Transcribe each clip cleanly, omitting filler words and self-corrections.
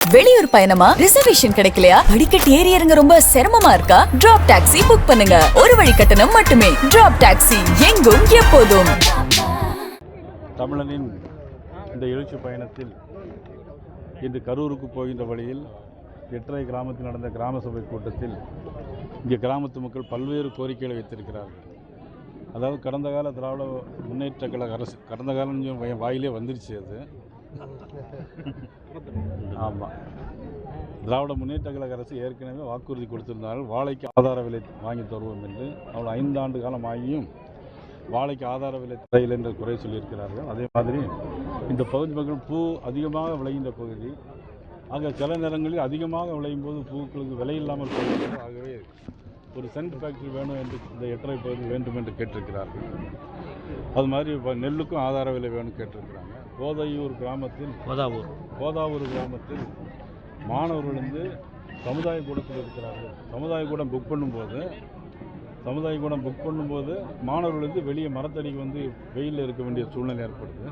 வெளியூர் பயணமா? ரிசர்வேஷன் கிடைக்கலையா? படிக்கட்டு ஏறி இறங்க ரொம்ப சிரமமா இருக்கா? டிராப் டாக்ஸி புக் பண்ணுங்க. ஒரு வழி கட்டணம் மட்டுமே. டிராப் டாக்ஸி, எங்கும் எப்போதும். தமிழனின் இந்த எழுச்சி பயணத்தில் இன்று கரூருக்கு போகின்ற வழியில் எட்டரை கிராமத்தில் நடந்த கிராம சபை கூட்டத்தில் இங்கே கிராமத்து மக்கள் பல்வேறு கோரிக்கைகளை வைத்திருக்கிறார்கள். அதாவது கடந்த கால திராவிட முன்னேற்ற கழக அரசு, கடந்த காலம் வாயிலே வந்துருச்சு அது. ஆமாம், திராவிட முன்னேற்ற கழக அரசு ஏற்கனவே வாக்குறுதி கொடுத்திருந்தார்கள், வாழைக்கு ஆதார விலை வாங்கி தருவோம் என்று. அவள் 5 ஆண்டு காலம் ஆகியும் வாழைக்கு ஆதார விலை தரையில் என்று குறை சொல்லியிருக்கிறார்கள். அதே மாதிரி இந்த பகுதி மக்கள் பூ அதிகமாக விளைகின்ற பகுதி. ஆக சில நேரங்களில் அதிகமாக விளையும் போது பூக்களுக்கு விலை இல்லாமல் போகிறது. ஆகவே ஒரு சென்ட் ஃபேக்டரி வேணும் என்று இந்த எட்டரை பகுதி வேண்டும் என்று கேட்டிருக்கிறார்கள். அது மாதிரி இப்போ நெல்லுக்கும் ஆதார விலை வேணும் கேட்டிருக்கிறாங்க. கோதாவூர் கிராமத்தில் மாணவர்கள் வந்து சமுதாய கூடத்தில் இருக்கிறார்கள். சமுதாய கூடம் புக் பண்ணும்போது மாணவர்கள் வந்து வெளியே மரத்தடிக்கு வந்து வெயிலில் இருக்க வேண்டிய சூழ்நிலை ஏற்படுது.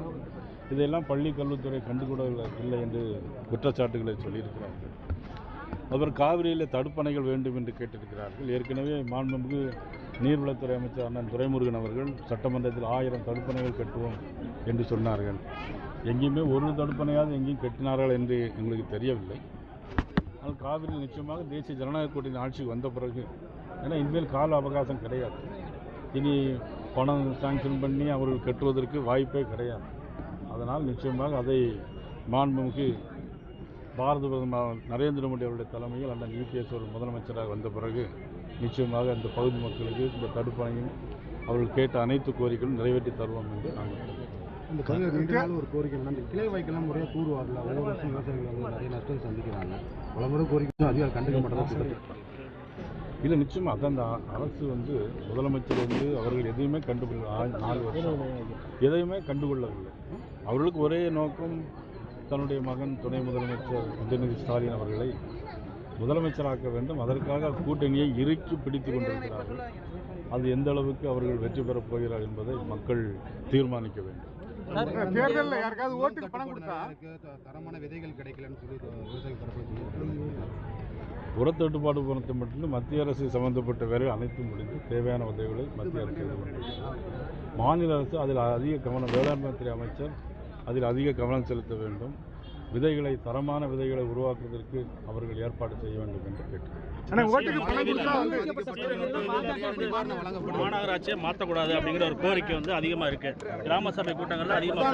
இதையெல்லாம் பள்ளி கல்வித்துறை கண்டுகூட இல்லை என்று குற்றச்சாட்டுகளை சொல்லியிருக்கிறார்கள். அப்புறம் காவிரியில் தடுப்பணைகள் வேண்டும் என்று கேட்டிருக்கிறார்கள். ஏற்கனவே மாண்புமிகு நீர்வளத்துறை அமைச்சர் அண்ணன் துரைமுருகன் அவர்கள் சட்டமன்றத்தில் 1000 தடுப்பணைகள் கட்டுவோம் என்று சொன்னார்கள். எங்கேயுமே ஒரு தடுப்பணையாவது எங்கேயும் கட்டினார்கள் என்று எங்களுக்கு தெரியவில்லை. ஆனால் காவிரியில் நிச்சயமாக தேசிய ஜனநாயக கூட்டணி ஆட்சிக்கு வந்த பிறகு, ஏன்னா இனிமேல் கால அவகாசம் கிடையாது, இனி பணம் சாங்ஷன் பண்ணி அவர்கள் கட்டுவதற்கு வாய்ப்பே கிடையாது. அதனால் நிச்சயமாக அதை மாண்புமிகு பாரத பிரதமர் நரேந்திர மோடி அவருடைய தலைமையில் அண்ணன் UPS ஒரு முதலமைச்சராக வந்த பிறகு நிச்சயமாக அந்த பகுதி மக்களுக்கு இந்த தடுப்பணையும் அவர்கள் கேட்ட அனைத்து கோரிக்கைகளும் நிறைவேற்றி தருவோம் என்று நாங்கள் இந்த பகுதியில் ஒரு கோரிக்கை இந்த கிளை வைக்கலாம் முறையாக கூறு வரல. ஒவ்வொரு வருஷம் விவசாயிகள் வந்து நிறைய நஷ்டம் சந்திக்கிறாங்க. பல முறை கோரிக்கை அதிகாரம் கண்டுக்க மாட்டேன். இல்லை, நிச்சயமாக அதான் அந்த அரசு வந்து முதலமைச்சர் வந்து அவர்கள் எதையுமே கண்டுகொள்ள 4 வருஷம் எதையுமே கண்டுகொள்ளவில்லை. அவர்களுக்கு ஒரே நோக்கம், தன்னுடைய மகன் துணை முதலமைச்சர் உதயநிதி ஸ்டாலின் அவர்களை முதலமைச்சராக்க வேண்டும். அதற்காக கூட்டணியை இறுக்கி பிடித்து கொண்டிருக்கிறார்கள். அது எந்த அளவுக்கு அவர்கள் வெற்றி பெறப் போகிறார் என்பதை மக்கள் தீர்மானிக்க வேண்டும். தேர்தலில் யாருக்காவது ஓட்டுக்கு பணம் கொடுத்தா தரமான விதைகள் கிடைக்கலன்னு சொல்லி உரத்தட்டுப்பாடு பொறுத்த மட்டும் மத்திய அரசு சம்பந்தப்பட்ட வேலைகள் அனைத்தும் முடிந்து தேவையான உதவிகளை மத்திய அரசு செய்து கொண்டிருக்கிறது. மாநில அரசு அதில் அதிக கவனம், வேளாண்மைத்துறை அமைச்சர் அதில் அதிக கவனம் செலுத்த வேண்டும். விதைகளை, தரமான விதைகளை உருவாக்குவதற்கு அவர்கள் ஏற்பாடு செய்ய வேண்டும் என்று கேட்டுக்கொள்கிறேன். மாநகராட்சியை மாற்றக்கூடாது அப்படிங்கிற ஒரு கோரிக்கை வந்து அதிகமாக இருக்கு. கிராம சபை கூட்டங்கள்ல அதிகமாக